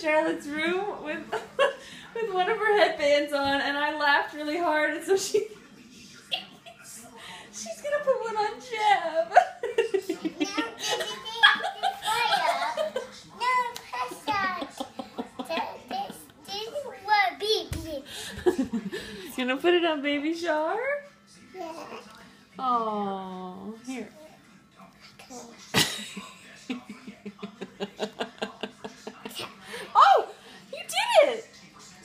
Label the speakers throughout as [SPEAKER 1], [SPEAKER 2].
[SPEAKER 1] Charlotte's room with with one of her headbands on, and I laughed really hard, and so she's gonna put one on Jeb. Gonna put it on Baby Char?
[SPEAKER 2] Yeah.
[SPEAKER 1] Oh, here. Oh, you did it!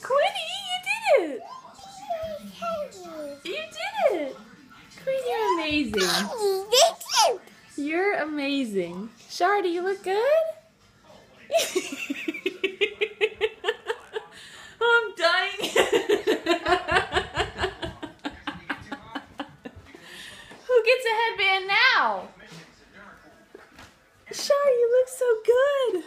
[SPEAKER 1] Quinny, you did it! You did it! Quinn, you're amazing. You're amazing. Char, do you look good? I'm dying. Who gets a headband now? Char, you look so good.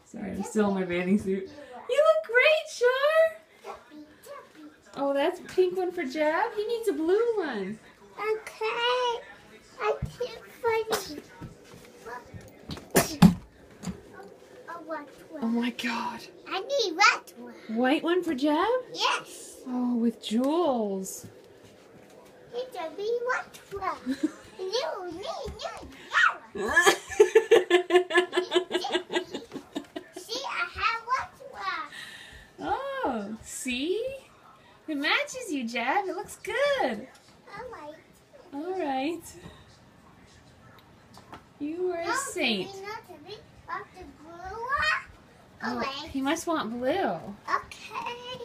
[SPEAKER 1] Sorry, I'm still in my bathing suit. You look great, Char. Oh, that's a pink one for Jab. He needs a blue one.
[SPEAKER 2] Okay. I can't find it.
[SPEAKER 1] Oh my God.
[SPEAKER 2] I need white one.
[SPEAKER 1] White one for Jab?
[SPEAKER 2] Yes.
[SPEAKER 1] Oh, with jewels.
[SPEAKER 2] It's a big white one. You need yellow. See, I have white one.
[SPEAKER 1] Oh, see? It matches you, Jab. It looks good.
[SPEAKER 2] Alright.
[SPEAKER 1] All right. You are a saint. Oh, he must want blue.
[SPEAKER 2] Okay.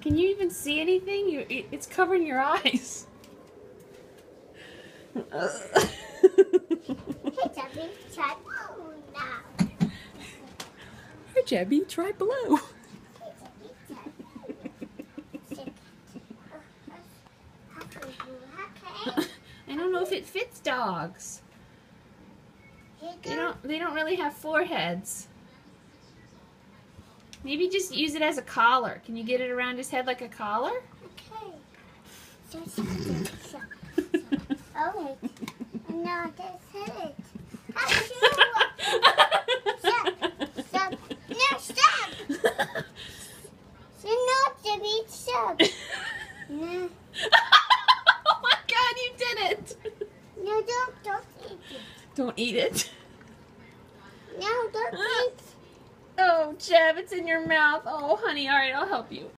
[SPEAKER 1] Can you even see anything? It's covering your eyes.
[SPEAKER 2] Hey, Debbie, try blue now.
[SPEAKER 1] Hey, Jabby, try blue. I don't know if it fits dogs. They don't really have foreheads. Maybe just use it as a collar. Can you get it around his head like a collar?
[SPEAKER 2] Okay. Alright. No, that's it. Stop. Stop. No, stop. You're not Debbie. Stop. No.
[SPEAKER 1] Oh my God, you did it.
[SPEAKER 2] No, don't eat it.
[SPEAKER 1] Don't eat it.
[SPEAKER 2] No, don't eat.
[SPEAKER 1] Oh, Jeb, it's in your mouth. Oh, honey, all right, I'll help you.